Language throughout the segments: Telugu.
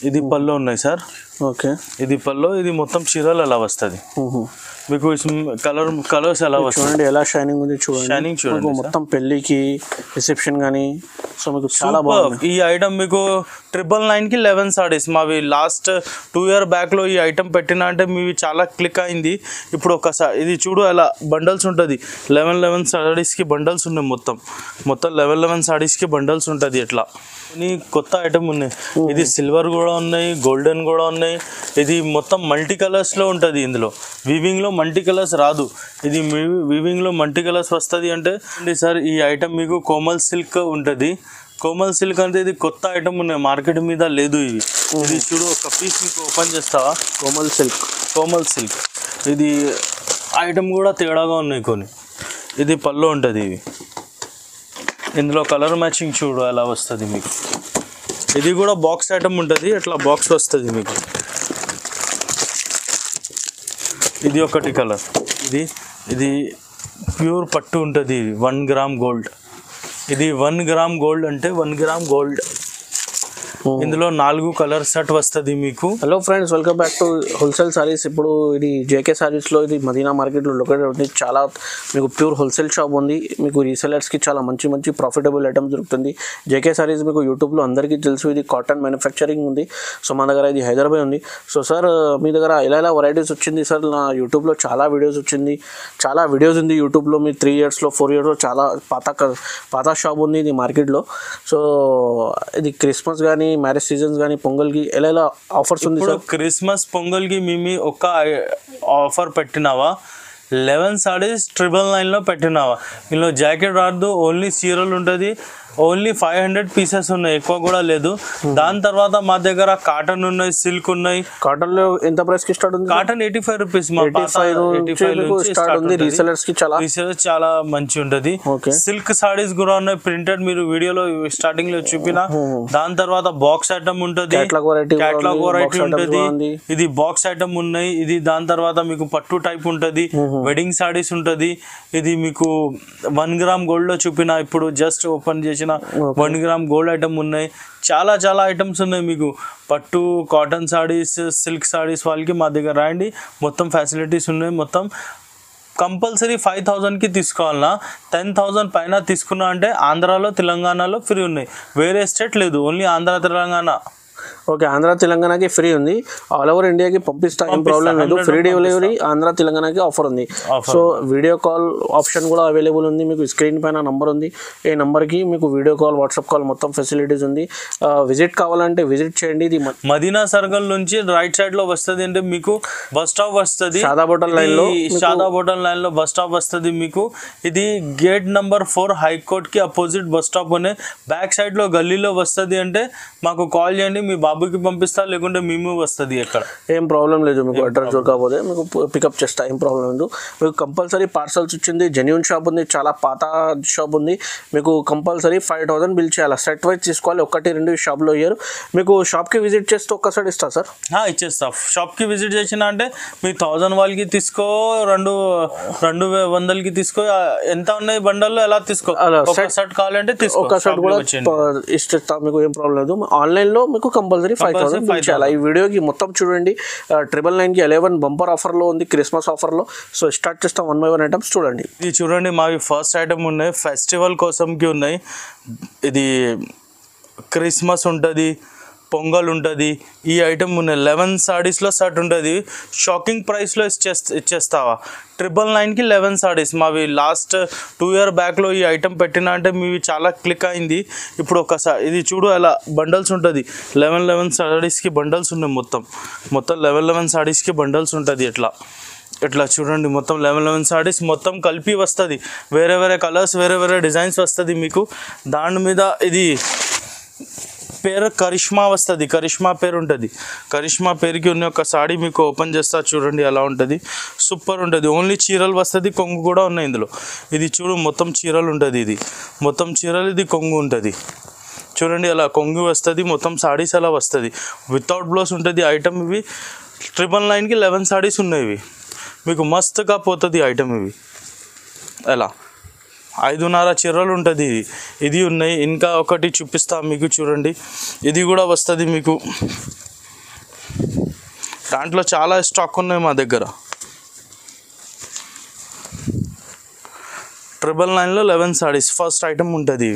ఇది పళ్ళు ఉన్నాయి సార్. ఓకే, ఇది పళ్ళు, ఇది మొత్తం చీరలు అలా వస్తుంది మీకు. కలర్స్ ఎలా వస్తాయి చూడండి, ఎలా షైనింగ్ ఉంది చూడండి. షైనింగ్ చూడండి మొత్తం పెళ్లికి రిసెప్షన్ కానీ సో మీకు చాలా బాగుంది. ఈ ఐటమ్ మీకు 999కి 11 సారీస్ మావి. లాస్ట్ 2 years బ్యాక్లో ఈ ఐటమ్ పెట్టినా అంటే మీవి చాలా క్లిక్ అయింది. ఇప్పుడు ఒకసారి ఇది చూడు, అలా బండల్స్ ఉంటుంది. 11 సారీస్కి బండల్స్ ఉన్నాయి. మొత్తం 11 సారీస్కి బండల్స్ ఉంటుంది. ఎట్లా కొత్త ఐటమ్ ఉన్నాయి. ఇది సిల్వర్ కూడా ఉన్నాయి, గోల్డెన్ కూడా ఉన్నాయి. ఇది మొత్తం మల్టీ కలర్స్లో ఉంటుంది. ఇందులో వీవింగ్లో మల్టీ కలర్స్ రాదు. ఇది వీవింగ్లో మల్టీ కలర్స్ వస్తుంది. అంటే సార్ ఈ ఐటమ్ మీకు కోమల్ సిల్క్ ఉంటుంది. కోమల్ సిల్క్ అంటే ఇది కొత్త ఐటమ్ ఉన్నాయి, మార్కెట్ మీద లేదు. ఇది చూడు, ఒక పీస్ మీకు ఓపెన్ చేస్తావా? కోమల్ సిల్క్ ఇది ఐటమ్ కూడా తేడాగా ఉన్నాయి కొన్ని. ఇది పళ్ళు ఉంటుంది. ఇవి ఇందులో కలర్ మ్యాచింగ్ చూడు ఎలా వస్తుంది మీకు. ఇది కూడా బాక్స్ ఐటమ్ ఉంటుంది. అట్లా బాక్స్ వస్తుంది మీకు. ఇది ఒకటి కలర్. ఇది ప్యూర్ పట్టు ఉంటుంది. 1 gram గోల్డ్. ఇది 1 gram గోల్డ్ అంటే 1 gram గోల్డ్. ఇందులో 4 కలర్ సెట్ వస్తుంది మీకు. Hello friends, welcome back to wholesale saris. ఇప్పుడు ఇది జేకే సారీస్లో, ఇది మదీనా మార్కెట్లో లొకేటెడ్ ఉంది. చాలా మీకు ప్యూర్ హోల్సేల్ షాప్ ఉంది. మీకు రీసెలర్స్కి చాలా మంచి ప్రాఫిటబుల్ ఐటమ్స్ దొరుకుతుంది. జేకే సారీస్ మీకు యూట్యూబ్లో అందరికీ తెలుసు. ఇది కాటన్ మ్యానుఫ్యాక్చరింగ్ ఉంది. సో మన దగ్గర ఇది హైదరాబాద్ ఉంది. సో సార్, మీ దగ్గర ఎలా వెరైటీస్ వచ్చింది సార్? నా యూట్యూబ్లో చాలా వీడియోస్ వచ్చింది. చాలా వీడియోస్ ఉంది యూట్యూబ్లో. మీ 3 yearsలో 4 yearsలో చాలా పాత షాప్ ఉంది ఇది మార్కెట్లో. సో ఇది క్రిస్మస్ కానీ, మ్యారేజ్ సీజన్స్ కానీ, పొంగల్కి ఎలా ఆఫర్స్ ఉంది సార్? క్రిస్మస్ పొంగల్కి మేము ఒక ఆఫర్ పెట్టినావా? 11 సారీస్ 999లో పెట్టినావా? ఇందులో జాకెట్ రాదు, ఓన్లీ చీరలు ఉంటుంది. ఓన్లీ 500 పీసెస్ ఉన్నాయి, ఎక్కువ కూడా లేదు. దాని తర్వాత మా దగ్గర కాటన్ ఉన్నాయి, సిల్క్ ఉన్నాయి. కాటన్లో ఎంత ప్రైస్కి స్టార్ట్ ఉంది? Cotton 85 rupees. రీసెలర్స్ చాలా మంచి ఉంటుంది. సిల్క్ సారీస్ కూడా ఉన్నాయి, ప్రింటెడ్. మీరు వీడియోలో స్టార్టింగ్ లో చూపిన. దాని తర్వాత బాక్స్ ఐటమ్ ఉంటుంది, క్యాటలాగ్ వెరైటీ ఉంటుంది. ఇది బాక్స్ ఐటమ్ ఉన్నాయి. ఇది దాని తర్వాత మీకు పట్టు టైప్ ఉంటుంది, వెడ్డింగ్ సారీస్ ఉంటుంది. ఇది మీకు 1 gram గోల్డ్ లో చూపిన. ఇప్పుడు జస్ట్ ఓపెన్ చేసి 1 gram గోల్డ్ ఐటమ్ ఉన్నాయి. చాలా ఐటమ్స్ ఉన్నాయి మీకు. పట్టు, కాటన్ సారీస్, సిల్క్ సారీస్ వాళ్ళకి మా దగ్గర రండి. మొత్తం ఫెసిలిటీస్ ఉన్నాయి. మొత్తం కంపల్సరీ 5000కి తీసుకోవాలన్నా, 10,000 పైన తీసుకున్నా అంటే ఆంధ్రాలో, తెలంగాణలో ఫ్రీ ఉన్నాయి. వేరే స్టేట్ లేదు, ఓన్లీ ఆంధ్ర, తెలంగాణ. ఓకే, ఆంధ్ర తెలంగాణకి ఫ్రీ ఉంది. ఆల్ ఓవర్ ఇండియాకి పంపిస్తా, ఏం ప్రాబ్లం లేదు. ఫ్రీ డెలివరీ ఆంధ్ర తెలంగాణకి ఆఫర్ ఉంది. సో వీడియో కాల్ ఆప్షన్ కూడా అవైలబుల్ ఉంది. మీకు స్క్రీన్ పైన నంబర్ ఉంది. ఈ నెంబర్కి మీకు వీడియో కాల్, వాట్సాప్ కాల్ మొత్తం ఫెసిలిటీస్ ఉంది. విజిట్ కావాలంటే విజిట్ చేయండి. ఇది మదీనా సర్కిల్ నుంచి రైట్ సైడ్ లో వస్తుంది. అంటే మీకు బస్ స్టాప్ వస్తుంది. షాదా హోటల్ లైన్ లో బస్ స్టాప్ వస్తుంది మీకు. ఇది గేట్ నెంబర్ 4 హైకోర్ట్ కి అపోజిట్ బస్ స్టాప్ అనే బ్యాక్ సైడ్ లో గల్లీలో వస్తుంది. అంటే మాకు కాల్ చేయండి, మీ బాబుకి పంపిస్తా, లేకుంటే మేము వస్తుంది. ఎక్కడ ఏం ప్రాబ్లం లేదు. మీకు అడ్రస్ దొరకకపోతే మీకు పికప్ చేస్తా, ఏం ప్రాబ్లం లేదు. మీకు కంపల్సరీ పార్సల్స్ వచ్చింది. జెన్యూన్ షాప్ ఉంది, చాలా పాత షాప్ ఉంది. మీకు కంపల్సరీ 5000 బిల్ చేయాలి. సెట్ వైజ్ తీసుకోవాలి. 1-2 షాప్లో ఇయ్యారు. మీకు షాప్కి విజిట్ చేస్తే ఒక్కసారి ఇస్తా సార్? ఇచ్చేస్తా. షాప్కి విజిట్ చేసిన అంటే మీ 1000 వాళ్ళకి తీసుకో, 200కి తీసుకో. ఎంత ఉన్నాయి బండల్లో ఎలా తీసుకో. సెట్ కావాలంటే తీసుకో. ఒక సెట్ కూడా ఇస్తా, మీకు ఏం ప్రాబ్లం లేదు. ఆన్లైన్లో మీకు కంపల్సరీ 5000 బిల్ చేయాలి. ఈ వీడియోకి మొత్తం చూడండి. 999కి 11 బంపర్ ఆఫర్లో ఉంది, క్రిస్మస్ ఆఫర్లో. సో స్టార్ట్ చేస్తాం 1 by 1 ఐటమ్స్ చూడండి. ఇది చూడండి, మావి ఫస్ట్ ఐటమ్ ఉన్నాయి, ఫెస్టివల్ కోసంకి ఉన్నాయి. ఇది క్రిస్మస్ ఉంటుంది, పొంగల్ ఉంటుంది. ఈ ఐటమ్ ఉన్నాయి. 11 సారీస్లో సెట్ ఉంటుంది. షాకింగ్ ప్రైస్లో ఇచ్చేస్తావా? 999కి 11 సారీస్ మావి. లాస్ట్ 2 years బ్యాక్లో ఈ ఐటమ్ పెట్టినా అంటే మీవి చాలా క్లిక్ అయింది. ఇప్పుడు ఒకసారి ఇది చూడు, అలా బండల్స్ ఉంటుంది. 11 సారీస్కి బండల్స్ ఉన్నాయి. మొత్తం 11 సారీస్కి బండల్స్ ఉంటుంది. ఎట్లా చూడండి, మొత్తం 11 సారీస్ మొత్తం కలిపి వస్తుంది. వేరే కలర్స్, వేరే డిజైన్స్ వస్తుంది మీకు. దాని మీద ఇది పేరు కరిష్మా వస్తుంది. కరిష్మా పేరు ఉంటుంది. కరిష్మా పేరుకి ఉన్న ఒక సారీ మీకు ఓపెన్ చేస్తా, చూడండి ఎలా ఉంటుంది. సూపర్ ఉంటుంది. ఓన్లీ చీరలు వస్తుంది, కొంగు కూడా ఉన్నాయి ఇందులో. ఇది చూడు, మొత్తం చీరలు ఉంటుంది. ఇది మొత్తం చీరలు, ఇది కొంగు ఉంటుంది. చూడండి అలా కొంగు వస్తుంది. మొత్తం సారీస్ అలా వస్తుంది. వితౌట్ బ్లౌజ్ ఉంటుంది ఐటమ్. ఇవి 999కి 11 సారీస్ ఉన్నాయి. ఇవి మీకు మస్తుగా పోతుంది ఐటమ్. ఇవి ఎలా 5.5 చీరలు ఉంటుంది. ఇది ఉన్నాయి. ఇంకా ఒకటి చూపిస్తా మీకు, చూడండి. ఇది కూడా వస్తుంది మీకు. దాంట్లో చాలా స్టాక్ ఉన్నాయి మా దగ్గర. 999లో 11 సారీస్ ఫస్ట్ ఐటమ్ ఉంటుంది.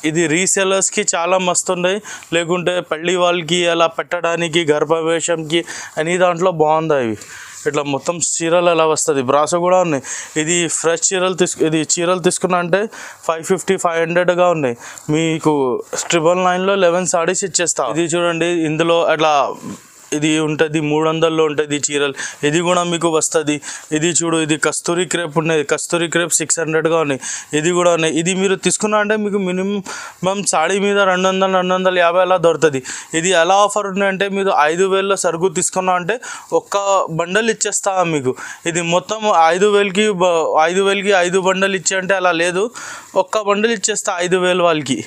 ఇది రీసెలర్స్కి చాలా మస్తు ఉన్నాయి, లేకుంటే పెళ్ళి వాళ్ళకి అలా పెట్టడానికి గర్భవేశంకి అని దాంట్లో బాగుంది. ఇట్లా మొత్తం చీరలు ఎలా వస్తుంది, బ్రాసో కూడా ఉన్నాయి. ఇది ఫ్రెష్ చీరలు తీసుకున్నా అంటే 550 500గా ఉన్నాయి. మీకు 999లో 11 సారీస్ ఇచ్చేస్తా. ఇది చూడండి, ఇందులో అట్లా ఇది ఉంటుంది 300లో ఉంటుంది చీరలు. ఇది కూడా మీకు వస్తుంది. ఇది చూడు, ఇది కస్తూరి క్రేప్ ఉన్నది. కస్తూరి క్రేప్ 600గా ఉన్నాయి. ఇది కూడా ఉన్నాయి. ఇది మీరు తీసుకున్నా అంటే మీకు మినిమం సాడీ మీద 200 250 అలా దొరుకుతుంది. ఇది ఎలా ఆఫర్ ఉన్నాయంటే, మీరు 5000లో సరుకు తీసుకున్నా అంటే ఒక్క బండల్ ఇచ్చేస్తా మీకు. ఇది మొత్తం 5000కి 5 బండలు ఇచ్చే అంటే అలా లేదు, ఒక్క బండల్ ఇచ్చేస్తా 5000 వాళ్ళకి.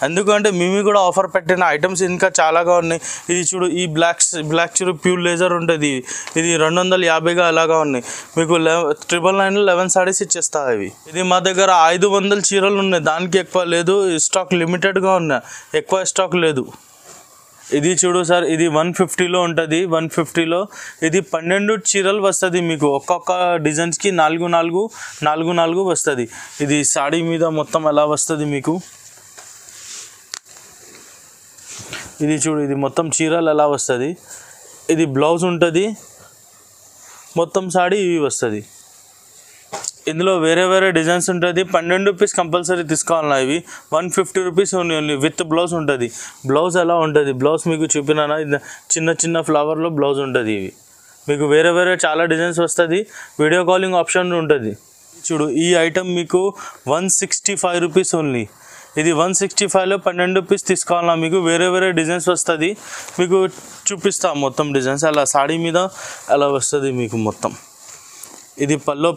ఎందుకంటే మేము కూడా ఆఫర్ పెట్టిన ఐటమ్స్ ఇంకా చాలాగా ఉన్నాయి. ఇది చూడు, ఈ బ్లాక్ చూడు ప్యూర్ లేజర్ ఉంటుంది. ఇది 250గా అలాగా ఉన్నాయి. మీకు 999లో 11 సారీస్ ఇచ్చేస్తా ఇవి. ఇది మా దగ్గర 500 చీరలు ఉన్నాయి, దానికి ఎక్కువ లేదు. స్టాక్ లిమిటెడ్గా ఉన్నాయి, ఎక్కువ స్టాక్ లేదు. ఇది చూడు సార్, ఇది 150లో ఉంటుంది. 150లో ఇది 12 చీరలు వస్తుంది మీకు. ఒక్కొక్క డిజైన్స్కి 4 వస్తుంది. ఇది సాడీ మీద మొత్తం ఎలా వస్తుంది మీకు. ఇది చూడు, ఇది మొత్తం చీరలు ఎలా వస్తుంది. ఇది బ్లౌజ్ ఉంటుంది, మొత్తం సాడీ ఇవి వస్తుంది. ఇందులో వేరే వేరే డిజైన్స్ ఉంటుంది. 12 రూపీస్ కంపల్సరీ తీసుకోవాలన్నా. ఇవి 150 రూపీస్ ఓన్లీ విత్ బ్లౌజ్ ఉంటుంది. బ్లౌజ్ ఎలా ఉంటుంది, బ్లౌజ్ మీకు చూపినా, చిన్న ఫ్లవర్లో బ్లౌజ్ ఉంటుంది. ఇవి మీకు వేరే వేరే చాలా డిజైన్స్ వస్తుంది. వీడియో కాలింగ్ ఆప్షన్ ఉంటుంది. చూడు, ఈ ఐటమ్ మీకు 165 రూపీస్ ఓన్లీ. ఇది 165లో 12 రూపీస్ తీసుకోవాలన్నా. మీకు వేరే వేరే డిజైన్స్ వస్తుంది, మీకు చూపిస్తా మొత్తం డిజైన్స్. అలా సాడీ మీద అలా వస్తుంది మీకు మొత్తం. ఇది పల్లో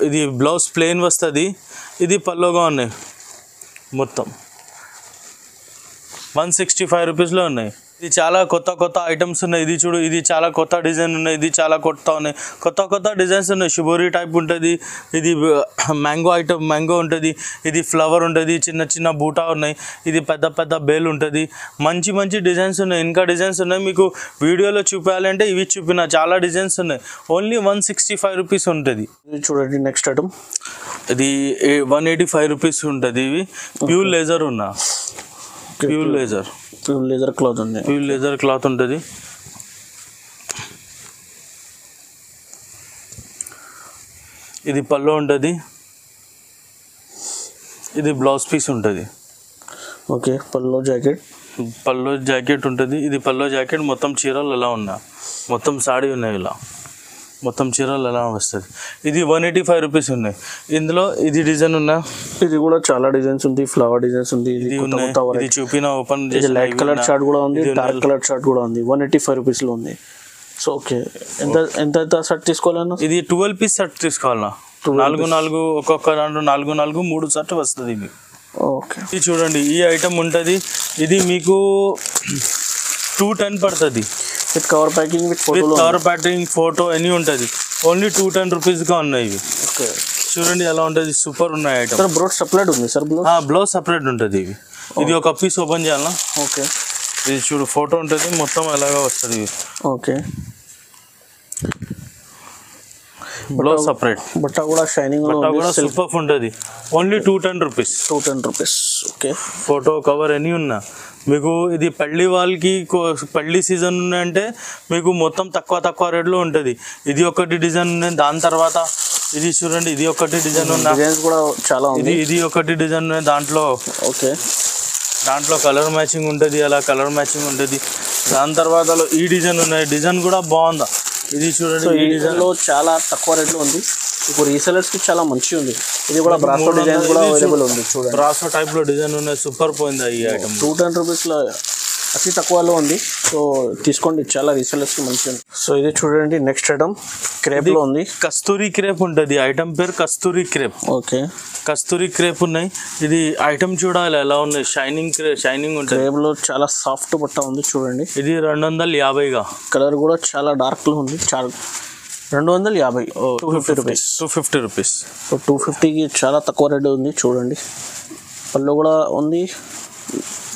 ఇది బ్లౌజ్ ప్లెయిన్ వస్తుంది. ఇది పల్లోగా ఉన్నాయి. మొత్తం 165 రూపీస్లో ఉన్నాయి. ఇది చాలా కొత్త ఐటమ్స్ ఉన్నాయి. ఇది చూడు, ఇది చాలా కొత్త డిజైన్ ఉన్నాయి. ఇది చాలా ఉన్నాయి, కొత్త డిజైన్స్ ఉన్నాయి. షిబోరి టైప్ ఉంటుంది. ఇది మ్యాంగో ఉంటుంది. ఇది ఫ్లవర్ ఉంటుంది. చిన్న బూటా ఉన్నాయి. ఇది పెద్ద బేల్ ఉంటుంది. మంచి డిజైన్స్ ఉన్నాయి. ఇంకా డిజైన్స్ ఉన్నాయి. మీకు వీడియోలో చూపించాలంటే ఇవి చూపిన చాలా డిజైన్స్ ఉన్నాయి. ఓన్లీ 165 రూపీస్ ఉంటుంది. ఇది చూడండి, నెక్స్ట్ ఐటమ్. ఇది 185 రూపీస్ ఉంటుంది. ఇవి pure laser pure laser cloth ఉంటుంది. ఇది పల్లో ఉంటుంది. ఇది బ్లౌజ్ పీస్ ఉంటుంది. ఓకే, పల్లో జాకెట్ ఉంటుంది. ఇది పల్లో జాకెట్. మొత్తం చీరలు ఎలా ఉన్నాయి, మొత్తం సాడీ ఉన్నాయి. ఇలా మొత్తం చీరలు ఎలా వస్తుంది. ఇది 185 రూపీస్ ఉన్నాయి. ఇందులో ఇది డిజైన్ ఉన్నా, ఇది కూడా చాలా డిజైన్స్ ఉంది. ఫ్లవర్ డిజైన్స్ ఉంది. ఇది చూపిన ఓపెన్ లైట్ కలర్ షార్ట్ కూడా ఉంది, డార్క్ కలర్ షార్ట్ కూడా ఉంది. 185 రూపీస్లో ఉంది. సో ఓకే, ఎంత షర్ట్ తీసుకోవాలన్నా? ఇది 12 పీస్ షర్ట్ తీసుకోవాలన్నా. 4 ఒక్కొక్క దాంట్లో 4 3 షర్ట్ వస్తుంది మీకు. ఓకే, ఇది చూడండి, ఈ ఐటమ్ ఉంటుంది. ఇది మీకు 210 పడుతుంది. విత్ కవర్ ప్యాకింగ్ ఫోటో అన్నీ ఉంటుంది. ఓన్లీ 210 రూపీస్గా ఉన్నాయి ఇవి. ఓకే, చూడండి ఎలా ఉంటుంది, సూపర్ ఉన్నాయి ఐటమ్. బ్లౌజ్ సపరేట్ ఉంది సార్? బ్లౌజ్ సపరేట్ ఉంటుంది. ఇవి ఇది ఒక పీస్ ఓపెన్ చేయాలన్నా. ఓకే, ఇది చూడు, ఫోటో ఉంటుంది, మొత్తం ఎలాగా వస్తుంది. Okay, blouse separate. బట్ట కూడా షైనింగ్ కూడా సూపర్ ఉంటుంది. Only 210 rupees. Okay, photo cover అన్నీ ఉన్నా మీకు. ఇది పెళ్ళి వాళ్ళకి పెళ్ళి సీజన్ ఉన్నాయంటే మీకు మొత్తం తక్కువ రేట్లో ఉంటుంది. ఇది ఒకటి డిజైన్ ఉన్నాయి. దాని తర్వాత ఇది చూడండి, ఇది ఒకటి డిజైన్ ఉన్నా, కూడా చాలా ఉంది. ఇది ఒకటి డిజైన్ ఉన్నాయి దాంట్లో. ఓకే, దాంట్లో కలర్ మ్యాచింగ్ ఉంటుంది. అలా కలర్ మ్యాచింగ్ ఉంటుంది. దాని తర్వాత ఈ డిజైన్ ఉన్నాయి. డిజైన్ కూడా బాగుందా. ఇది చూడండి, ఈ డిజైన్లో చాలా తక్కువ రేట్లో ఉంది. ఇప్పుడు రీసెలర్స్కి చాలా మంచిగా ఉంది. ఇది కూడా బ్రాసో డిజైన్ కూడా అవైలబుల్ ఉంది. చూడండి, బ్రాసో టైప్లో డిజైన్ ఉన్నాయి. సూపర్ పోయింది ఈ ఐటమ్. 210 రూపీస్లో అతి తక్కువలో ఉంది. సో తీసుకోండి, చాలా రీసెలర్స్కి మంచిగా ఉంది. సో ఇది చూడండి, నెక్స్ట్ ఐటమ్ క్రేప్లో ఉంది. కస్తూరి క్రేప్ ఉంటుంది. ఐటమ్ పేరు కస్తూరి క్రేప్. ఓకే, కస్తూరి క్రేప్ ఉన్నాయి. ఇది ఐటమ్ చూడాలి ఎలా ఉన్నాయి. షైనింగ్ ఉంటుంది. క్రేప్లో చాలా సాఫ్ట్ బట్ట ఉంది. చూడండి, ఇది 250గా. కలర్ కూడా చాలా డార్క్లో ఉంది. 250, 250 రూపీస్. 250 రూపీస్. సో 250కి చాలా తక్కువ రేట్ ఉంది. చూడండి, పళ్ళు కూడా ఉంది.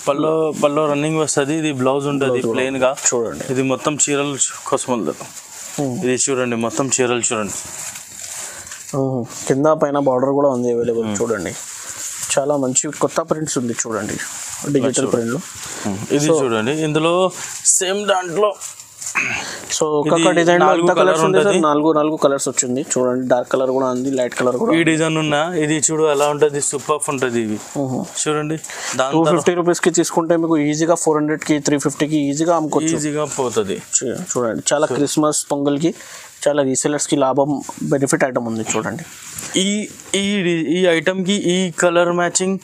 పల్లో రన్నింగ్ వస్తుంది. ఇది బ్లౌజ్ ఉంటుంది ప్లెయిన్ గా. చూడండి ఇది మొత్తం చీరలు కోసం. ఇది చూడండి మొత్తం చీరలు చూడండి. కింద పైన బార్డర్ కూడా ఉంది అవైలబుల్. చూడండి చాలా మంచి కొత్త ప్రింట్స్ ఉంది. చూడండి డిజిటల్ ప్రింట్లు. ఇది చూడండి ఇందులో సేమ్ దాంట్లో. సో ఒక్కొక్క డిజైన్ కలర్స్ ఉంది సార్. నాలుగు కలర్స్ వచ్చింది. చూడండి డార్క్ కలర్ కూడా ఉంది, లైట్ కలర్ కూడా. ఈ డిజైన్ ఉన్న ఇది చూడు ఎలా ఉంటుంది, సూపర్ ఉంటుంది. ఇవి చూడండి 250 రూపీస్ కి తీసుకుంటే మీకు ఈజీగా 400 కి 350 కి ఈజీగా అమ్ముకోవచ్చు. ఈజీగా పోతుంది. చూడండి చాలా క్రిస్మస్ పొంగల్ కి చాలా రీసెలర్స్ కి లాభం బెనిఫిట్ ఐటమ్ ఉంది. చూడండి ఈ ఐటమ్ కి ఈ కలర్ మ్యాచింగ్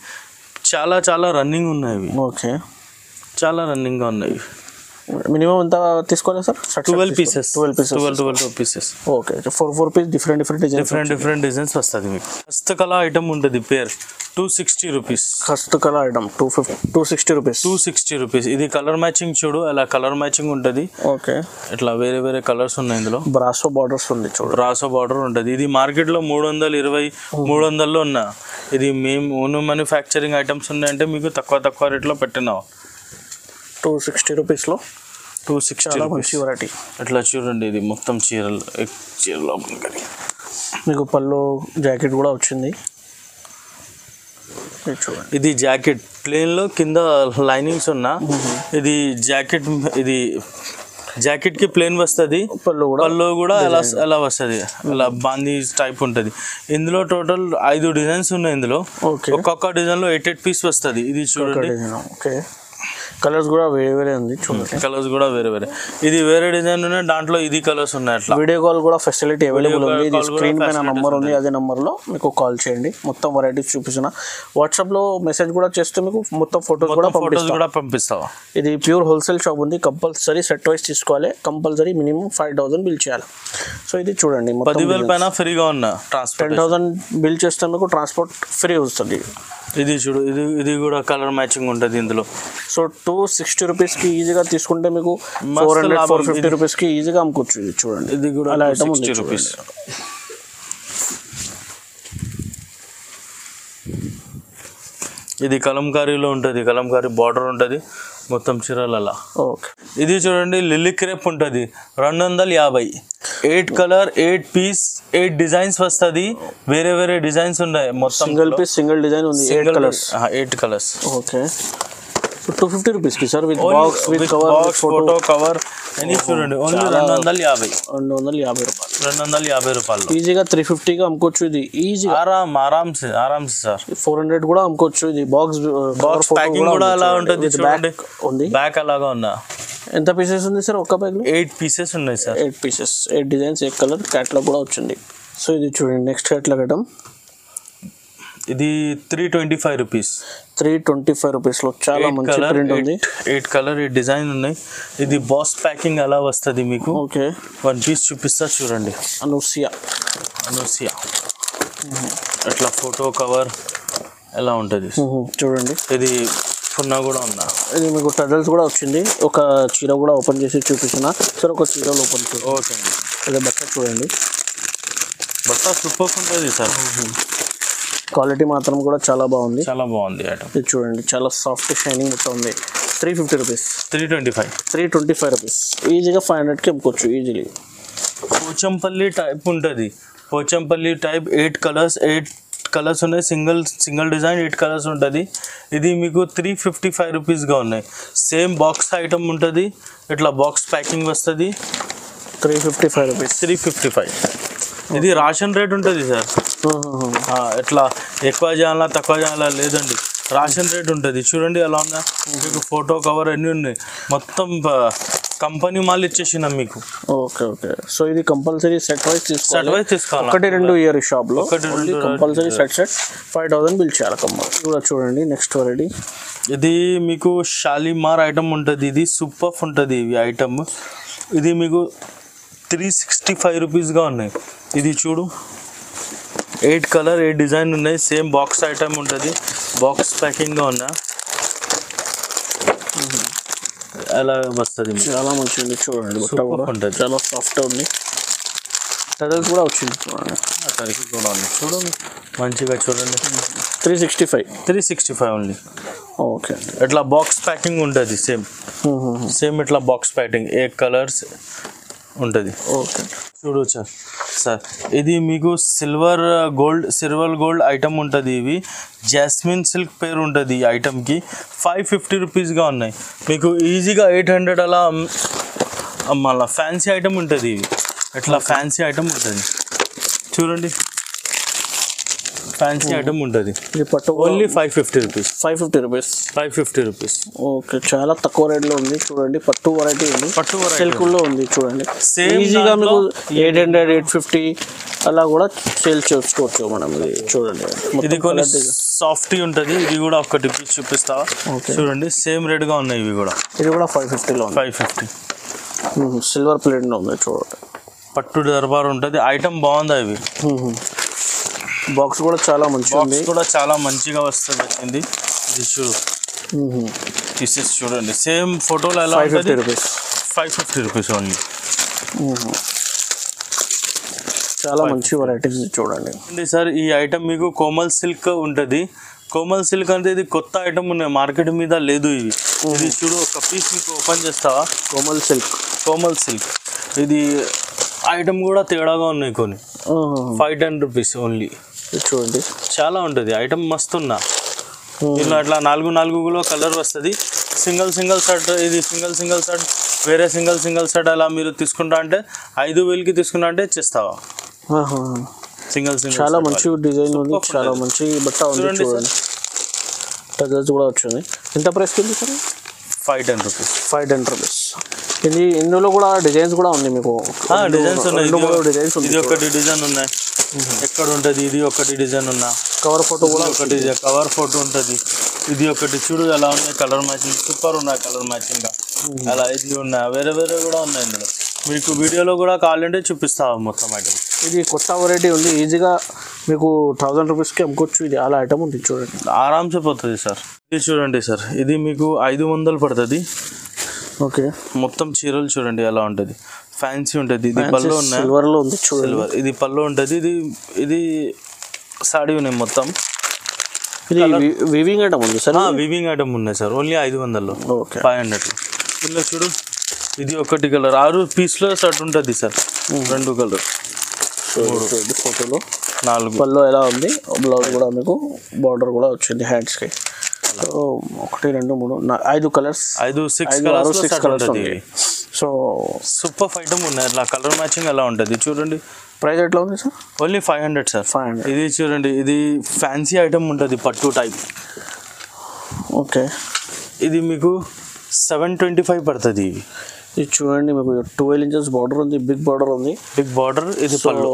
చాలా రన్నింగ్ ఉన్నాయి. ఓకే చాలా రన్నింగ్ గా ఉన్నాయి. మినిమం ఎంత తీసుకోవాలి sir? 12 pieces. Okay 4 piece different designs వస్తుంది మీకు. హస్తకళ ఐటమ్ ఉంటుంది పేరు 260 రూపీస్. హస్తకళ ఐటమ్ 260 రూపీస్. 260 రూపీస్. ఇది కలర్ మ్యాచింగ్ చూడు అలా కలర్ మ్యాచింగ్ ఉంటుంది. ఓకే ఇట్లా వేరే కలర్స్ ఉన్నాయి ఇందులో. బ్రాసో బార్డర్స్ ఉంది. చూడు బ్రాసో బార్డర్ ఉంటుంది. ఇది మార్కెట్ లో 320 300లో ఉన్నా. ఇది మేము ఓన్ మ్యానుఫ్యాక్చరింగ్ ఐటమ్స్ ఉన్నాయంటే మీకు తక్కువ రేట్లో పెట్టినావు. 260 రూపీస్లో 260 మంచి వెరైటీ. ఇట్లా చూడండి ఇది మొత్తం చీరలు మీకు పళ్ళు జాకెట్ కూడా వచ్చింది. ఇది జాకెట్ ప్లేన్ లో కింద లైనింగ్స్ ఉన్నా. ఇది జాకెట్ కి ప్లేన్ వస్తుంది. పళ్ళు కూడా ఎలా వస్తుంది, అలా బాందీ టైప్ ఉంటుంది. ఇందులో టోటల్ 5 డిజైన్స్ ఉన్నాయి. ఇందులో ఒక్కొక్క డిజైన్ లో 8 పీస్ వస్తుంది. ఇది చూడండి. కలర్స్ కూడా వేరే ఉంది. చూడండి కలర్స్ కూడా వేరే. ఇది వేరే డిజైన్ ఉన్నాయి, దాంట్లో ఇది కలర్స్ ఉన్నాయి. అట్లా వీడియో కాల్ కూడా ఫెసిలిటీ అవైలబుల్ ఉంది. ఇది స్క్రీన్ పైన నంబర్ ఉంది, అదే నంబర్లో మీకు కాల్ చేయండి. మొత్తం వెరైటీస్ చూపించిన వాట్సాప్లో మెసేజ్ కూడా చేస్తే మీకు మొత్తం ఫొటోస్ కూడా పంపిస్తావా. ఇది ప్యూర్ హోల్సేల్ షాప్ ఉంది. కంపల్సరీ సెట్ వైస్ తీసుకోవాలి. కంపల్సరీ మినిమం 5000 బిల్ చేయాలి. సో ఇది చూడండి 10,000 పైన ఫ్రీగా ఉన్నా. 10,000 బిల్ చేస్తే మీకు ట్రాన్స్పోర్ట్ ఫ్రీ వస్తుంది. ఇది చూడు ఇది కూడా కలర్ మ్యాచింగ్ ఉంటుంది ఇందులో. సో 260 రూపీస్కి ఈజీగా తీసుకుంటే మీకు 400-450 రూపీస్కి ఈజీగా అమ్ముకోవచ్చు. ఇది చూడండి ఇది కూడా అలా ఐటమ్ 60 రూపీస్. ఇది కలంకారీలో ఉంటుంది. కలంకారీ బార్డర్ ఉంటుంది మొత్తం చీరలలో. ఓకే ఇది చూడండి లిల్లీ క్రేప్ ఉంటుంది 250. 8 కలర్ 8 పీస్ 8 డిజైన్స్ వస్తుంది. వేరే డిజైన్స్ ఉన్నాయి. మొత్తం సింగిల్ డిజైన్ ఉంది. 8 కలర్స్. ఓకే 250 రూపీస్కి sir with box with cover photo cover అని చూడండి. ఓన్లీ 250. 250 రూపాయలు ఈజీగా 350గా అమ్ముకోవచ్చు. ఇది ఈజీగా ఆరామ్సే సార్. 400 కూడా అమ్ముకోవచ్చు. ఇది బాక్స్ ప్యాకింగ్ కూడా అలా ఉంటుంది. చూడండి ఉంది బ్యాక్ అలాగా ఉన్నా. ఎంత పీసెస్ ఉంది సార్ ఒక బ్యాగ్ లో? 8 పీసెస్ ఉన్నాయి sir. 8 pieces 8 designs 8 colour catalogue కూడా వచ్చింది. సో ఇది చూడండి నెక్స్ట్ క్యాట్లాగ్ ఐటమ్. ఇది 325 రూపీస్. 325 రూపీస్లో చాలా మంచి ప్రింట్ ఉంది. 8 కలర్ 8 డిజైన్ ఉన్నాయి. ఇది బాస్ ప్యాకింగ్ అలా వస్తుంది మీకు. ఓకే 1 పీస్ చూపిస్తా చూడండి. అనూసియా అట్లా ఫోటో కవర్ ఎలా ఉంటుంది చూడండి. ఇది పున్నా కూడా ఉన్నా. ఇది మీకు టజల్స్ కూడా వచ్చింది. ఒక చీర కూడా ఓపెన్ చేసి చూపించిన సార్. ఒక చీరలు ఓపెన్ చేసి. ఓకే అండి. అదే బట్ట చూడండి. బట్ట సూపర్ ఉంటుంది సార్. క్వాలిటీ మాత్రం కూడా చాలా బాగుంది. ఐటమ్ ఇది చూడండి చాలా సాఫ్ట్ షైనింగ్ మొత్తం ఉంది. 350 రూపీస్. 325 రూపీస్ ఈజీగా 500కి అమ్ముకోవచ్చు ఈజీలీ. పోచంపల్లి టైప్ ఉంటుంది. పోచంపల్లి టైప్ 8 కలర్స్ ఉన్నాయి. సింగిల్ డిజైన్ 8 కలర్స్ ఉంటుంది. ఇది మీకు 355 రూపీస్గా ఉన్నాయి. సేమ్ బాక్స్ ఐటమ్ ఉంటుంది. ఇట్లా బాక్స్ ప్యాకింగ్ వస్తుంది. 355 రూపీస్. 355. ఇది రేషన్ రేట్ ఉంటుంది సార్. ఇట్లా ఎక్కువ చేయాలా తక్కువ చేయాలా లేదండి. రేషన్ రేట్ ఉంటుంది. చూడండి ఎలా ఉన్నా. మీకు ఫోటో కవర్ అన్నీ ఉన్నాయి. మొత్తం కంపెనీ మాల్ ఇచ్చేసినాం మీకు. ఓకే సో ఇది కంపల్సరీ సెట్ వైస్ తీసుకోవాలి. 1-2 ఇయర్ షాప్లో కంపల్సరీ సెట్ 5000 బిల్ చేయాలి కంపల్సరీ. కూడా చూడండి నెక్స్ట్ వెరైటీ. ఇది మీకు షాలిమార్ ఐటమ్ ఉంటుంది. ఇది సూపర్ ఉంటుంది ఇవి ఐటమ్. ఇది మీకు 365 రూపీస్గా ఉన్నాయి. ఇది చూడు 8 కలర్ 8 డిజైన్ ఉన్నాయి. సేమ్ బాక్స్ ఐటమ్ ఉంటుంది. బాక్స్ ప్యాకింగ్గా ఉన్నా అలా వస్తుంది. చాలా మంచిగా ఉంది చూడండి. బట్ట కూడా చాలా సాఫ్ట్ ఉంది. టజల్స్ కూడా వచ్చింది చూడండి. అక్కడికి కూడా ఉంది చూడండి, మంచిగా చూడండి. 365. 365 ఓన్లీ. ఓకే. ఇట్లా బాక్స్ ప్యాకింగ్ ఉంటుంది సేమ్ ఇట్లా బాక్స్ ప్యాకింగ్ ఏ కలర్స్ ఉంటుంది. ఓకే. చూడు సార్ ఇది మీకు సిల్వర్ గోల్డ్ ఐటమ్ ఉంటుంది. ఇవి జాస్మిన్ సిల్క్ పేరు ఉంటుంది ఈ ఐటమ్కి. 550 రూపీస్గా ఉన్నాయి. మీకు ఈజీగా 800 అలా మళ్ళీ ఫ్యాన్సీ ఐటమ్ ఉంటుంది. ఇవి ఇట్లా ఫ్యాన్సీ ఐటమ్ ఉంటుంది చూడండి, ఫ్యాన్సీ ఐటమ్ ఉంటుంది. ఇది పట్టు only 550 rupees. 550 rupees. 550 rupees. Okay, చాలా తక్కువ రేట్లో ఉంది చూడండి. పట్టు వెరైటీ ఉంది, పట్టు సిల్క్లో ఉంది చూడండి. సేమ్ ఈజీగా మీకు 800, 850 అలా కూడా సేల్ చేసుకోవచ్చు మనం. ఇది చూడండి, ఇది కొన్ని సాఫ్టీ ఉంటుంది. ఇది కూడా ఒకటి పీస్ చూపిస్తావా? చూడండి సేమ్ రేట్గా ఉన్నాయి ఇవి కూడా. ఇది కూడా 550లో ఉంది. 550 సిల్వర్ ప్లేట్లో ఉంది చూడండి. పట్టు దర్బార్ ఉంటుంది. ఐటమ్ బాగుంది. ఇవి బాక్స్ కూడా చాలా మంచిగా ఉంది. కూడా చాలా మంచిగా వస్తుంది. ఇది చూడు పీసెస్ చూడండి సేమ్ ఫోటోలో ఎలా 550 రూపీస్. 550 rupees only. చాలా మంచి వెరైటీస్ చూడండి. సార్ ఈ ఐటమ్ మీకు కోమల్ సిల్క్ ఉంటుంది. కోమల్ సిల్క్ అంటే ఇది కొత్త ఐటమ్ ఉన్నాయి, మార్కెట్ మీద లేదు. ఇది చూడు, ఒక పీస్ మీకు ఓపెన్ చేస్తావా? కోమల్ సిల్క్. ఇది ఐటమ్ కూడా తేడాగా ఉన్నాయి కొన్ని. 510 రూపీస్ ఓన్లీ. చూడండి చాలా ఉంటుంది ఐటమ్ మస్తున్నా. దీనిలో అట్లా 4 కలర్ వస్తుంది. సింగిల్ షర్ట్, ఇది సింగిల్ షర్ట్, వేరే సింగిల్ షర్ట్ అలా మీరు తీసుకుంటా అంటే 5,000కి తీసుకుంటా అంటే చేస్తావా? సింగిల్ చాలా మంచి డిజైన్ ఉంది, చాలా మంచి బట్ట ఉంది చూడండి. టజల్స్ కూడా వచ్చింది. ఎంత ప్రైస్కి ఉంది సార్? 510 రూపీస్. 510 రూపీస్. ఇది ఇందులో కూడా డిజైన్స్ కూడా ఉంది మీకు. డిజైన్స్ ఉన్నాయి. డిజైన్స్ ఉంది. ఇది ఒకటి డిజైన్ ఉన్నాయి. ఎక్కడ ఉంటుంది? ఇది ఒకటి డిజైన్ ఉన్నా. కవర్ ఫోటో కూడా ఒకటి కవర్ ఫోటో ఉంటుంది. ఇది ఒకటి చూడు ఎలా ఉన్నాయి, కలర్ మ్యాచింగ్ సూపర్ ఉన్నాయి. కలర్ మ్యాచింగ్ అలా ఇది ఉన్నాయి. వేరే కూడా ఉన్నాయి ఇందులో. మీకు వీడియోలో కూడా కావాలంటే చూపిస్తావు మొత్తం ఐటమ్. ఇది కొత్త వెరైటీ ఉంది. ఈజీగా మీకు 1000 రూపీస్కి అమ్ముకోవచ్చు. ఇది అలా ఐటమ్ ఉంది చూడండి, ఆరామ్సే పోతుంది సార్. ఇది చూడండి సార్, ఇది మీకు 500 పడుతుంది. ఓకే. మొత్తం చీరలు చూడండి ఎలా ఉంటుంది, ఫ్యాన్సీ ఉంటుంది. ఇది పళ్ళు ఉన్నాయి, సిల్వర్లో ఉంది చూడండి. సిల్వర్ ఇది పళ్ళు ఉంటుంది. ఇది సాడీ ఉన్నాయి మొత్తం. ఇది వీవింగ్ ఐటమ్ ఉంది సార్. వీవింగ్ ఐటమ్ ఉన్నాయి సార్. ఓన్లీ 500లో. ఓకే. 500. ఇందులో చూడు, ఇది ఒకటి కలర్ 6 పీస్లో షర్ట్ ఉంటుంది సార్. 2 కలర్. ఫోటోలో 4 పళ్ళు ఎలా ఉంది. బ్లౌజ్ కూడా మీకు బార్డర్ కూడా వచ్చింది హ్యాండ్స్కి. So 1, 2, 3, 5 colours. 6 కలర్స్ ఉంది. సో సూపర్ ఐటమ్ ఉన్నాయి. అట్లా కలర్ మ్యాచింగ్ ఎలా ఉంటుంది చూడండి. ప్రైస్ ఎట్లా ఉంది సార్? Only 500 sir. 500. ఇది చూడండి, ఇది ఫ్యాన్సీ ఐటమ్ ఉంటుంది, పట్టు టైప్. ఓకే. ఇది మీకు 725 పడుతుంది. ఇది చూడండి, మీకు 12 ఇంచెస్ బార్డర్ ఉంది, బిగ్ బార్డర్ ఉంది. ఇది పళ్ళు.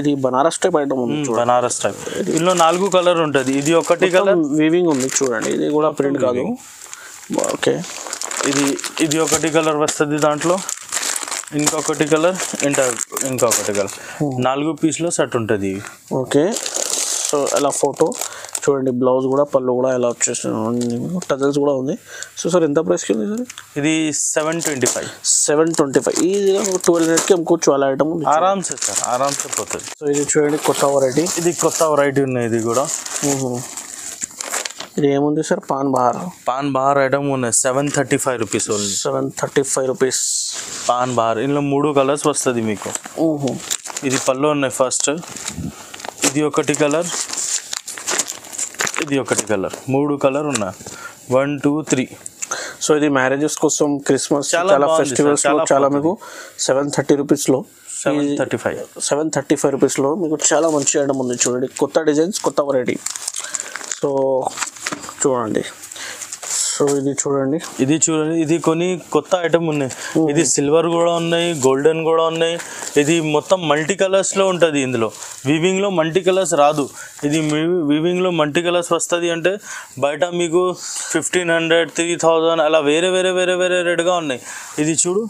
ఇది బనారస్ టైప్ ఐటమ్ ఉంది. బనారస్ టైప్. ఇందులో 4 కలర్ ఉంటుంది. ఇది ఒకటి కలర్ వీవింగ్ ఉంది చూడండి. ఇది కూడా ప్రింట్ కాదు. ఓకే. ఇది ఒకటి కలర్ వస్తుంది. దాంట్లో ఇంకొకటి కలర్, ఇంకొకటి కలర్. 4 పీస్లో సెట్ ఉంటుంది. ఓకే. సో అలా ఫోటో చూడండి. బ్లౌజ్ కూడా పళ్ళు కూడా ఎలా వచ్చేస్తుంది. టజల్స్ కూడా ఉంది. సో సార్ ఎంత ప్రైస్కి ఉంది సార్? ఇది 725. 725. ఈజీగా 1200కి అమ్ముకోవచ్చు అలా ఐటమ్ ఉంది. ఆరామ్సే సార్, ఆరామ్సే పోతుంది. సో ఇది చూడండి కొత్త వెరైటీ. ఇది కొత్త వెరైటీ ఉన్నాయి. ఇది కూడా ఇది ఏముంది సార్? పాన్ బహార్ ఐటమ్ ఉన్నాయి. 735 rupees only. 735 rupees. Pan Bahar. ఇందులో 3 కలర్స్ వస్తుంది మీకు. ఇది పళ్ళు ఉన్నాయి ఫస్ట్. ఇది ఒకటి కలర్, ఇది ఒకటి కలర్. 3 కలర్ ఉన్నాయి. 1, 2, 3. సో ఇది మ్యారేజెస్ కోసం, క్రిస్మస్ చాలా ఫెస్టివల్స్ చాలా మీకు 730 రూపీస్లో, 735 రూపీస్లో మీకు చాలా మంచి ఐటమ్ ఉంది చూడండి. కొత్త డిజైన్స్, కొత్త వెరైటీ. సో చూడండి. సో ఇది చూడండి, ఇది కొన్ని కొత్త ఐటమ్ ఉన్నాయి. ఇది సిల్వర్ కూడా ఉన్నాయి, గోల్డెన్ కూడా ఉన్నాయి. ఇది మొత్తం మల్టీ కలర్స్లో ఉంటుంది. ఇందులో వీవింగ్లో మల్టీ కలర్స్ రాదు. ఇది వీవింగ్లో మల్టీ కలర్స్ వస్తుంది అంటే బయట మీకు 1500, 3000 అలా వేరే రేట్గా ఉన్నాయి. ఇది చూడు,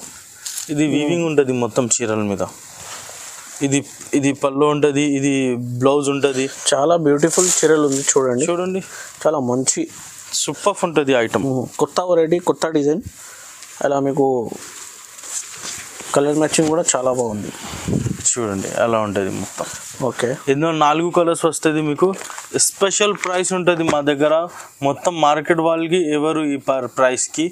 ఇది వీవింగ్ ఉంటుంది మొత్తం చీరల మీద. ఇది పళ్ళు ఉంటుంది, ఇది బ్లౌజ్ ఉంటుంది. చాలా బ్యూటిఫుల్ చీరలు ఉంది చూడండి. చాలా మంచి సూపర్ ఉంటుంది ఐటమ్. కొత్త వెరైటీ, కొత్త డిజైన్. అలా మీకు కలర్ మ్యాచింగ్ కూడా చాలా బాగుంది. చూడండి అలా ఉంటుంది మొత్తం. ఓకే. ఇందులో 4 కలర్స్ వస్తుంది మీకు. స్పెషల్ ప్రైస్ ఉంటుంది మా దగ్గర. మొత్తం మార్కెట్ వాళ్ళకి ఎవరు ఈ ప్రైస్కి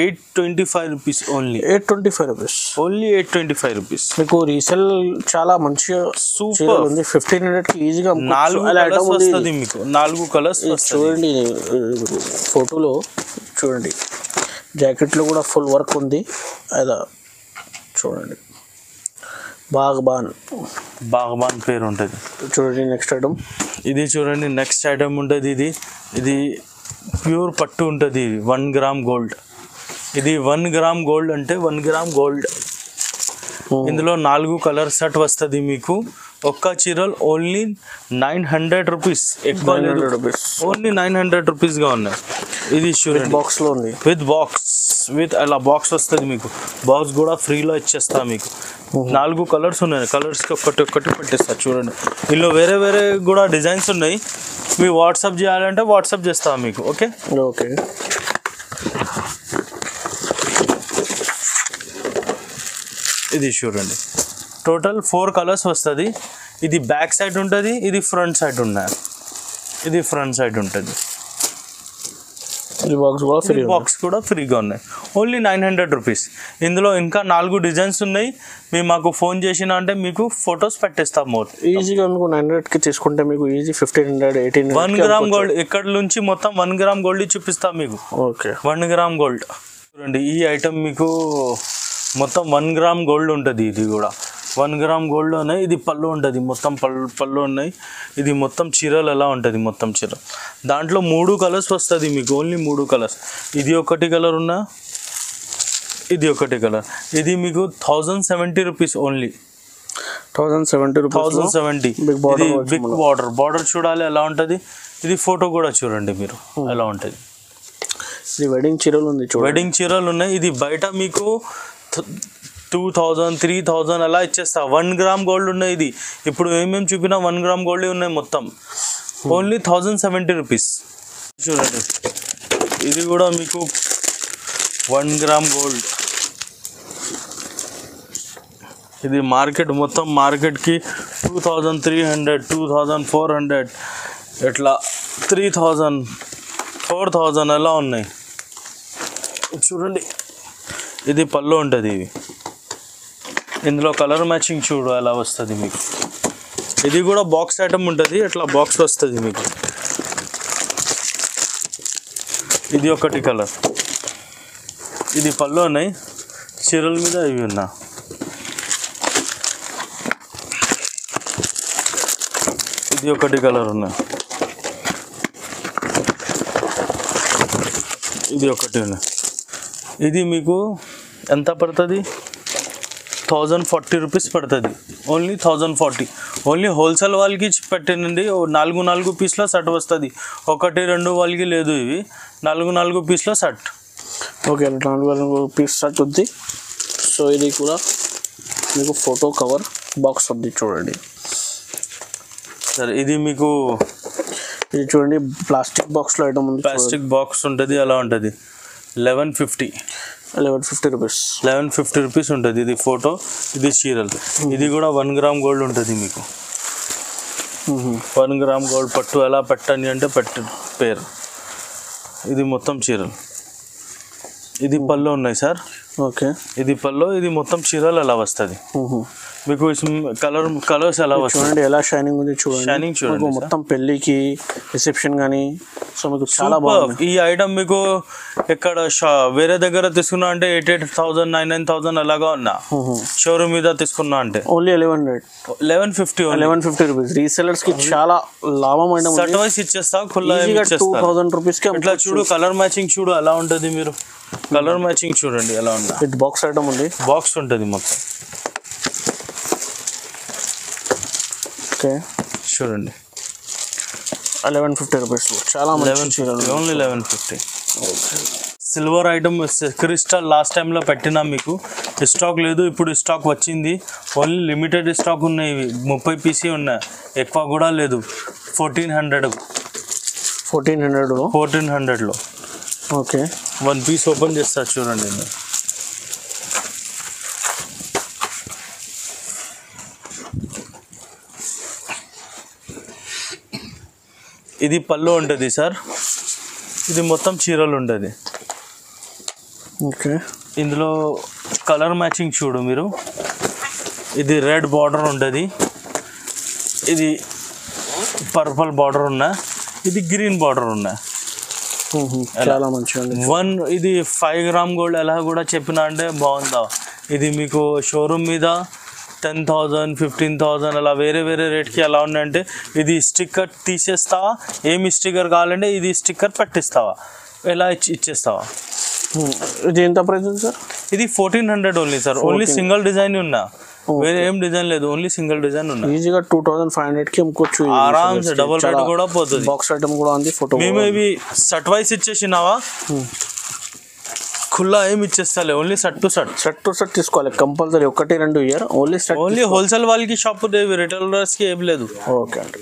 825 rupees only. 825 rupees only 825 rupees. మీకు రీసేల్ చాలా మంచిగా సూపర్ ఉంది. 1500కి ఈజీగా 4 కలర్స్ వస్తుంది మీకు. 4 కలర్స్ చూడండి ఫోటోలో చూడండి. జాకెట్లో కూడా ఫుల్ వర్క్ ఉంది. అలా చూడండి బాగ్బాన్ పేరు ఉంటుంది. చూడండి నెక్స్ట్ ఐటమ్. ఇది చూడండి నెక్స్ట్ ఐటమ్ ఉంటుంది. ఇది ప్యూర్ పట్టు ఉంటుంది. 1 గ్రామ్ గోల్డ్. ఇది 1 గ్రామ్ గోల్డ్ అంటే 1 గ్రామ్ గోల్డ్. ఇందులో 4 కలర్ సెట్ వస్తుంది మీకు. ఒక్క చీరలు ఓన్లీ 900 రూపీస్. ఎక్కువ ఓన్లీ 900 రూపీస్గా ఉన్నాయి. ఇది చూడండి బాక్స్లో ఉంది. విత్ అలా బాక్స్ వస్తుంది మీకు. బాక్స్ కూడా ఫ్రీలో ఇచ్చేస్తా మీకు. 4 కలర్స్ ఉన్నాయి. కలర్స్కి ఒక్కటి పెట్టేస్తా చూడండి. ఇందులో వేరే వేరే కూడా డిజైన్స్ ఉన్నాయి. మీరు వాట్సాప్ చేయాలంటే వాట్సాప్ చేస్తా మీకు. ఓకే. ఇది చూడండి టోటల్ 4 కలర్స్ వస్తుంది. ఇది బ్యాక్ సైడ్ ఉంటుంది. ఇది ఫ్రంట్ సైడ్ ఉన్నాయి. ఇది ఫ్రంట్ సైడ్ ఉంటుంది. బాక్స్ కూడా ఫ్రీగా ఉన్నాయి. Only 900 rupees. ఇందులో ఇంకా 4 డిజైన్స్ ఉన్నాయి. మీరు మాకు ఫోన్ చేసిన అంటే మీకు ఫొటోస్ పెట్టేస్తాం. ఈజీగా మీకు 900కి తీసుకుంటే మీకు ఈజీ 1500 1800. 1 గ్రామ్ గోల్డ్ ఇక్కడ నుంచి మొత్తం 1 గ్రామ్ గోల్డ్ చూపిస్తాం మీకు. ఓకే. 1 గ్రామ్ గోల్డ్ చూడండి. ఈ ఐటమ్ మీకు మొత్తం 1 గ్రామ్ గోల్డ్ ఉంటుంది. ఇది కూడా 1 గ్రామ్ గోల్డ్ ఉన్నాయి. ఇది పళ్ళు ఉంటుంది. మొత్తం పళ్ళు ఉన్నాయి. ఇది మొత్తం చీరలు ఎలా ఉంటుంది. మొత్తం చీర దాంట్లో 3 కలర్స్ వస్తుంది మీకు. Only 3 colours. ఇది ఒకటి కలర్ ఉన్నా, ఇది ఒకటి కలర్. ఇది మీకు 1070 రూపీస్ ఓన్లీ. 1070. బిగ్ బార్డర్ చూడాలి ఎలా ఉంటుంది. ఇది ఫోటో కూడా చూడండి మీరు ఎలా ఉంటుంది. ఇది వెడ్డింగ్ చీరలు ఉంది. వెడ్డింగ్ చీరలు ఉన్నాయి. ఇది బయట మీకు 2000 3000 అలా ఇచ్చేస్తా. 1 గ్రామ్ గోల్డ్ ఉన్నాయి. ఇది ఇప్పుడు ఏమేమి చూపినా 1 గ్రామ్ గోల్డ్ ఉన్నాయి మొత్తం. Only 1070 rupees. చూడండి ఇది కూడా మీకు 1 గ్రామ్ గోల్డ్. ఇది మొత్తం మార్కెట్కి 2300 2400 ఇట్లా 3000 4000 అలా ఉన్నాయి. చూడండి ఇది పళ్ళు ఉంటుంది. ఇందులో కలర్ మ్యాచింగ్ చూడు ఎలా వస్తుంది మీకు. ఇది కూడా బాక్స్ ఐటమ్ ఉంటుంది. ఇట్లా బాక్స్ వస్తుంది మీకు. ఇది ఒకటి కలర్. ఇది పళ్ళు ఉన్నాయి. చీరల మీద ఇవి ఉన్నా. ఇది ఒకటి కలర్ ఉన్నాయి. ఇది ఒకటి ఉన్నాయి. ఇది మీకు ఎంత పడుతుంది. 1040 రూపీస్ పడుతుంది. ఓన్లీ 1040. ఓన్లీ హోల్సేల్ వాళ్ళకి పెట్టండి. 4 పీస్లో సెట్ వస్తుంది. 1 2 వాళ్ళకి లేదు. ఇవి 4 పీస్లో సెట్. ఓకే 4 పీస్ సెట్ ఉంది. సో ఇది కూడా మీకు ఫోటో కవర్ బాక్స్ ఉంది చూడండి. సరే ఇది మీకు ఇది చూడండి ప్లాస్టిక్ బాక్స్లో ఐటమ్ ఉంది. ప్లాస్టిక్ బాక్స్ ఉంటుంది అలా ఉంటుంది. 1150 రూపీస్. 1150 రూపీస్ ఉంటుంది. ఇది ఫోటో, ఇది చీరలు. ఇది కూడా 1 గ్రామ్ గోల్డ్ ఉంటుంది మీకు. 1 గ్రామ్ గోల్డ్ పట్టు ఎలా పెట్టండి అంటే పేరు. ఇది మొత్తం చీరలు. ఇది పళ్ళు ఉన్నాయి సార్. ఓకే. ఇది పళ్ళు. ఇది మొత్తం చీరలు ఎలా వస్తుంది మీకు. కలర్స్ ఎలా వస్తుంది చూడండి ఎలా షైనింగ్ ఉంది. షైనింగ్ చూడండి. మొత్తం పెళ్ళికి రిసెప్షన్ కానీ. సో మీకు చాలా బాగుంది. ఈ ఐటమ్ మీకు ఇక్కడ వేరే దగ్గర తీసుకున్నా అంటే 88,000 99,000 అలాగా ఉన్నా. షోరూమ్ మీద తీసుకున్నా అంటే ఓన్లీ 1150 రూపీస్. రీసెలర్స్ కి చాలా లాభం. సెట్ వైస్ ఇచ్చేస్తా. ఖుల్లా 2000 రూపీస్ కి. ఇట్లా చూడు కలర్ మ్యాచింగ్ చూడు ఎలా ఉంటుంది. మీరు కలర్ మ్యాచింగ్ చూడండి ఎలా ఉంది. ఇది బాక్స్ ఐటమ్ ఉంది. బాక్స్ ఉంటుంది మొత్తం. ఓకే చూడండి 1150 రూపీస్. చాలా only 1150. Silver item crystal last టైంలో పెట్టినా మీకు స్టాక్ లేదు. ఇప్పుడు స్టాక్ వచ్చింది. ఓన్లీ లిమిటెడ్ స్టాక్ ఉన్నాయి. 30 పీసీ ఉన్నాయి. ఎక్కువ కూడా లేదు. 1400లో. ఓకే 1 పీస్ ఓపెన్ చేస్తా చూడండి. ఇది పళ్ళు ఉంటుంది సార్. ఇది మొత్తం చీరలు ఉంటుంది. ఓకే, ఇందులో కలర్ మ్యాచింగ్ చూడు మీరు. ఇది రెడ్ బార్డర్ ఉంటుంది, ఇది పర్పుల్ బార్డర్ ఉన్నా, ఇది గ్రీన్ బార్డర్ ఉన్నా. చాలా మంచిగా. ఇది 5 గ్రామ్ గోల్డ్ ఎలా కూడా చెప్పినా అంటే బాగుందా. ఇది మీకు షోరూమ్ మీద 10,000 15,000 అలా వేరే వేరే రేట్కి ఎలా ఉన్నాయంటే, ఇది స్టిక్కర్ తీసేస్తావా, ఏమి స్టిక్కర్ కావాలంటే ఇది స్టిక్కర్ పెట్టిస్తావా, ఎలా ఇచ్చేస్తావా. ఇది ఎంత ప్రైస్ ఉంది సార్? ఇది 1400 only sir. Only single design ఉన్నా, వేరే ఏం డిజైన్ లేదు, ఓన్లీ సింగిల్ డిజైన్ ఉన్నా. ఈజీగా 2500కి అమ్ముకోవచ్చు ఆరామ్స్. డబుల్ రేట్ కూడా పోతుంది. బాక్స్ ఐటమ్ కూడా ఉంది. ఫోటో మేము ఇవి షర్ట్ వైస్ ఇచ్చేసినావా, ఖుల్లా ఏమి ఇచ్చేస్తా, ఓన్లీ షర్ట్ టు షర్ట్ తీసుకోవాలి కంపల్సరీ. 1 2 ఇయర్ ఓన్లీ హోల్సేల్ వాళ్ళకి షాప్ రిటైలర్స్కి ఏం లేదు. ఓకే అండి.